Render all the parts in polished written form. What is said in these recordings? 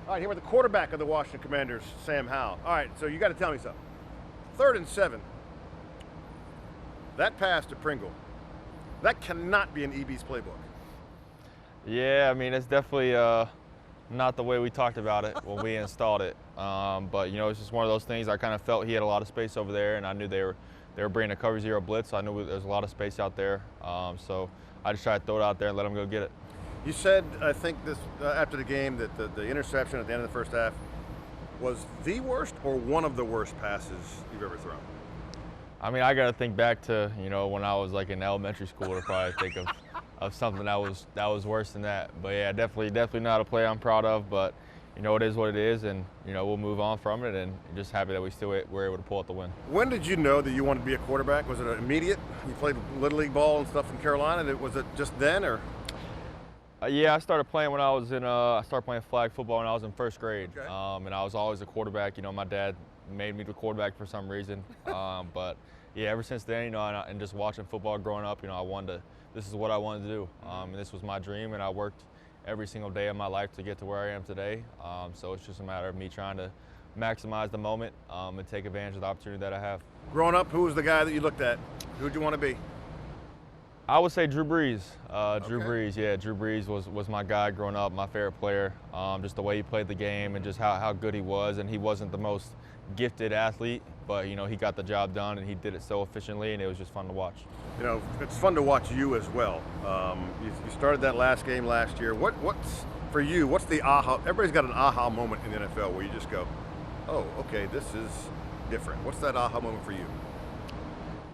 All right, here with the quarterback of the Washington Commanders, Sam Howell. All right, so you got to tell me something. 3rd and 7. That pass to Pringle, that cannot be an EB's playbook. Yeah, I mean, it's definitely not the way we talked about it when we installed it. But you know, it's just one of those things. I kind of felt he had a lot of space over there, and I knew they were bringing a cover 0 blitz. So I knew there was a lot of space out there. So I just tried to throw it out there and let him go get it. You said, I think this after the game, that the interception at the end of the first half was the worst or one of the worst passes you've ever thrown. I mean, I got to think back to, you know, when I was like in elementary school to probably think of something that was worse than that. But yeah, definitely not a play I'm proud of. But you know, it is what it is, and you know, we'll move on from it. And just happy that we still were able to pull out the win. When did you know that you wanted to be a quarterback? Was it immediate? You played Little League ball and stuff in Carolina. Was it just then, or? Yeah, I started playing when I was in. I started playing flag football when I was in 1st grade, Okay. And I was always a quarterback. You know, my dad made me the quarterback for some reason. But yeah, ever since then, you know, and just watching football growing up, you know, I wanted to. This is what I wanted to do, and this was my dream, and I worked every single day of my life to get to where I am today. So it's just a matter of me trying to maximize the moment and take advantage of the opportunity that I have. Growing up, who was the guy that you looked at? Who'd you want to be? I would say Drew Brees. Drew Okay. Brees, yeah, Drew Brees was my guy growing up, my favorite player. Just the way he played the game and just how good he was. And he wasn't the most gifted athlete, but you know, he got the job done and he did it so efficiently, and it was just fun to watch. You know, it's fun to watch you as well. You started that last game last year. What's for you? What's the aha? Everybody's got an aha moment in the NFL where you just go, "Oh, okay, this is different." What's that aha moment for you?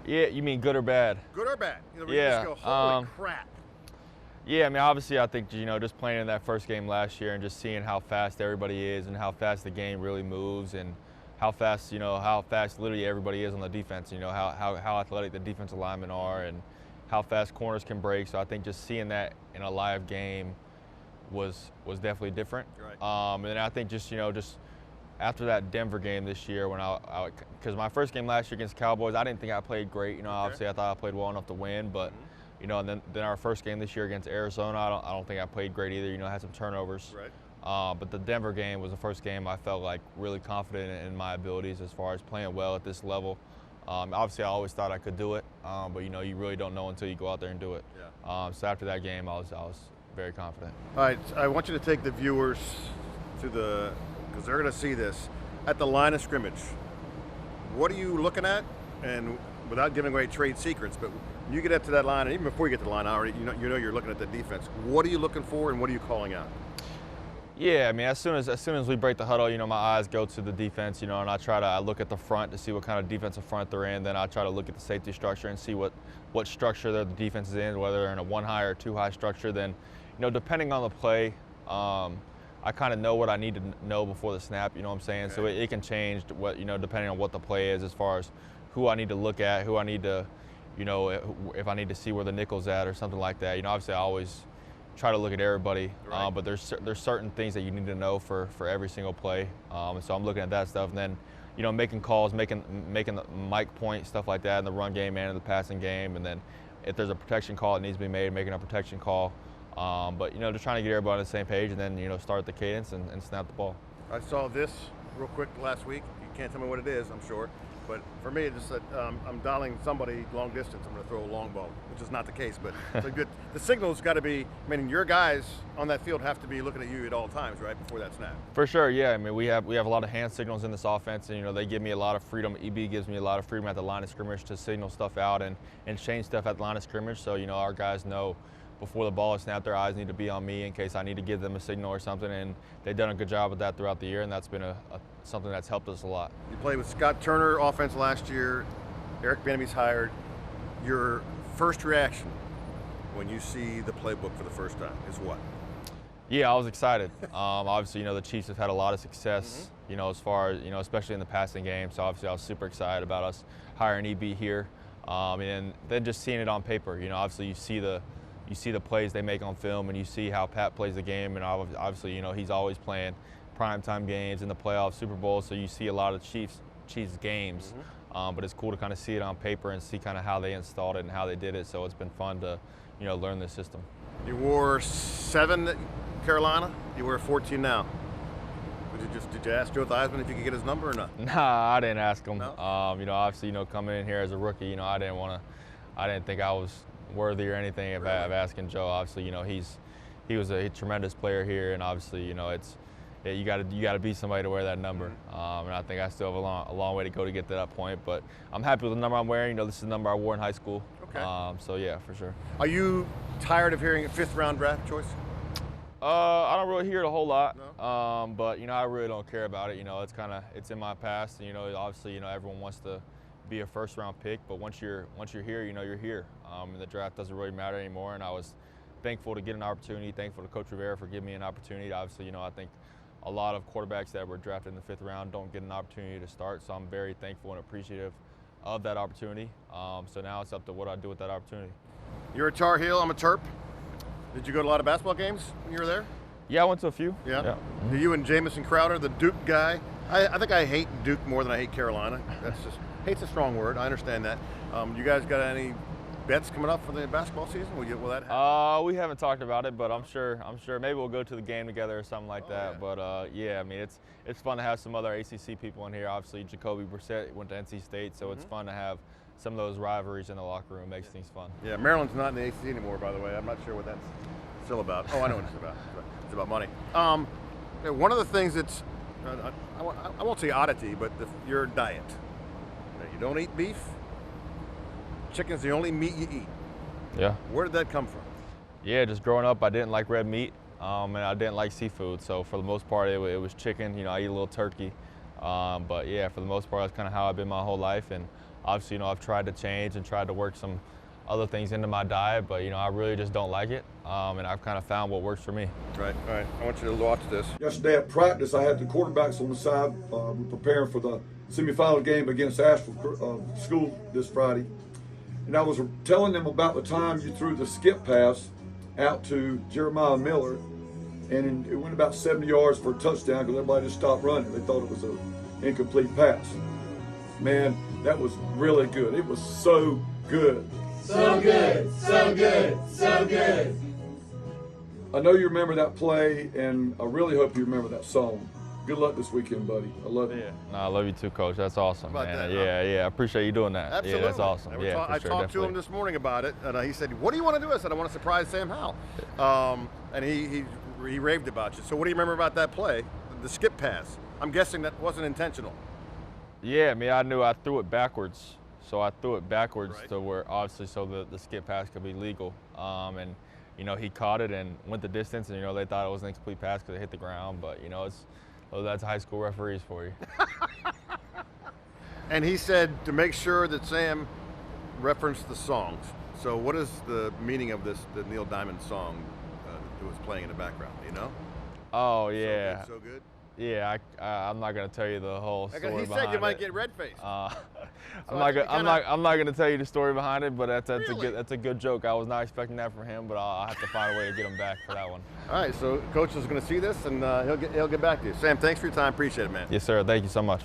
Yeah, you mean good or bad? Good or bad? You know, where Yeah, you just go, "Holy crap!" Yeah, I mean, obviously, I think, you know, just playing in that first game last year and just seeing how fast everybody is and how fast the game really moves and how fast literally everybody is on the defense. You know, how athletic the defensive linemen are and how fast corners can break. So I think just seeing that in a live game was definitely different. Right. And then I think just, you know, just after that Denver game this year, when because my first game last year against the Cowboys, I didn't think I played great. You know, obviously I thought I played well enough to win, but you know, and then our first game this year against Arizona, I don't think I played great either. You know, I had some turnovers. Right. But the Denver game was the first game I felt like really confident in my abilities as far as playing well at this level. Obviously, I always thought I could do it, but you know, you really don't know until you go out there and do it. Yeah. So after that game, I was very confident. All right, I want you to take the viewers to because they're going to see this, at the line of scrimmage. What are you looking at? And without giving away trade secrets, but when you get up to that line, and even before you get to the line, already you know you're looking at the defense. What are you looking for, and what are you calling out? Yeah, I mean, as soon as we break the huddle, you know, my eyes go to the defense, you know, and I look at the front to see what kind of defensive front they're in. Then I try to look at the safety structure and see what structure the defense is in, whether they're in a 1-high or 2-high structure. Then, you know, depending on the play, I kind of know what I need to know before the snap. You know what I'm saying? Okay. So it can change depending on what the play is, as far as who I need to look at, who I need to, you know, if I need to see where the nickel's at or something like that. You know, obviously I always try to look at everybody, right. But there's certain things that you need to know for every single play. And so I'm looking at that stuff, and then, you know, making calls, making the mic point, stuff like that in the run game and in the passing game. And then if there's a protection call that needs to be made, making a protection call. But, you know, just trying to get everybody on the same page, and then, you know, start the cadence and snap the ball. I saw this real quick last week. You can't tell me what it is, I'm sure. But for me, it just said, I'm dialing somebody long distance. I'm going to throw a long ball, which is not the case. But it's a good. The signal's got to be. I mean, your guys on that field have to be looking at you at all times, right, before that snap. For sure, yeah. I mean, we have a lot of hand signals in this offense, and you know, they give me a lot of freedom. EB gives me a lot of freedom at the line of scrimmage to signal stuff out and change stuff at the line of scrimmage. So you know, our guys know before the ball is snapped, their eyes need to be on me in case I need to give them a signal or something, and they've done a good job with that throughout the year, and that's been something that's helped us a lot. You played with Scott Turner offense last year. Eric Bieniemy's hired. Your first reaction when you see the playbook for the first time is what? Yeah, I was excited. Obviously, you know, the Chiefs have had a lot of success, you know, as far as, you know, especially in the passing game. So obviously I was super excited about us hiring EB here. And then just seeing it on paper, you know, obviously you see the plays they make on film, and you see how Pat plays the game, and obviously, you know, he's always playing primetime games in the playoffs, Super Bowl, so you see a lot of Chiefs games. But it's cool to kind of see it on paper and see kind of how they installed it and how they did it. So it's been fun to, you know, learn this system. You wore 7 at Carolina. You wear 14 now. Did you ask Joe Theismann if you could get his number or not? Nah, I didn't ask him. No? Obviously, coming in here as a rookie, I didn't think I was worthy or anything of asking Joe. Obviously, he was a tremendous player here, and obviously, you got to be somebody to wear that number. And I think I still have a long way to go to get to that point. But I'm happy with the number I'm wearing. This is the number I wore in high school. Okay. So yeah, for sure. Are you tired of hearing a 5th round draft choice? I don't really hear it a whole lot, No? but I really don't care about it. It's in my past. Obviously, everyone wants to be a 1st round pick, but once you're here, you're here. And the draft doesn't really matter anymore. And I was thankful to get an opportunity. Thankful to Coach Rivera for giving me an opportunity. Obviously, I think a lot of quarterbacks that were drafted in the 5th round don't get an opportunity to start. So I'm very thankful and appreciative of that opportunity. So now it's up to what I do with that opportunity. You're a Tar Heel. I'm a Terp. Did you go to a lot of basketball games when you were there? Yeah, I went to a few. Yeah. You and Jamison Crowder, the Duke guy. I think I hate Duke more than I hate Carolina. Hate's a strong word. I understand that. You guys got any bets coming up for the basketball season? Will that happen? We haven't talked about it, but I'm sure maybe we'll go to the game together or something like that. Yeah. But yeah, it's fun to have some other ACC people in here. Obviously, Jacoby Brissett went to NC State, so it's fun to have some of those rivalries in the locker room. Makes things fun. Yeah, Maryland's not in the ACC anymore, by the way. I'm not sure what that's still about. Oh, I know what it's about. It's about money. One of the things that's, I won't say oddity, but your diet. You don't eat beef. Chicken's the only meat you eat. Yeah. Where did that come from? Yeah, just growing up, I didn't like red meat, and I didn't like seafood. So for the most part, it was chicken. I eat a little turkey. But yeah, for the most part, that's kind of how I've been my whole life. And obviously, I've tried to change and tried to work some other things into my diet, but I really just don't like it. And I've kind of found what works for me. Right. All right. I want you to watch this. Yesterday at practice, I had the quarterbacks on the side preparing for the semifinal game against Asheville School this Friday. And I was telling them about the time you threw the skip pass out to Jeremiah Miller, and it went about 70 yards for a touchdown because everybody just stopped running. They thought it was an incomplete pass. Man, that was really good. It was so good. So good, so good, so good. I know you remember that play, and I really hope you remember that song. Good luck this weekend, buddy. I love you. No, I love you too, Coach. That's awesome, How about man. that, huh? Yeah, I appreciate you doing that. Absolutely. Yeah, that's awesome. I Yeah, for talked sure, to definitely. him this morning about it, and he said, "What do you want to do?" I said, "I want to surprise Sam Howell." And he raved about you. So what do you remember about that play, the skip pass? I'm guessing that wasn't intentional. Yeah, I knew I threw it backwards. So I threw it backwards Right. to where, obviously, so the skip pass could be legal. And, he caught it and went the distance, and, they thought it was an incomplete pass because it hit the ground. But, that's high school referees for you. And he said to make sure that Sam referenced the songs. So what is the meaning of the Neil Diamond song that was playing in the background? Do you know? Oh, yeah. So good. Yeah, I'm not gonna tell you the whole story He behind said you might it. get red-faced. I'm So not I gonna, think I'm not gonna tell you the story behind it, but Really? that's a good joke. I was not expecting that from him, but I'll have to find a way to get him back for that one. All right, so Coach is going to see this, and he'll get back to you. Sam, thanks for your time. Appreciate it, man. Yes, sir. Thank you so much.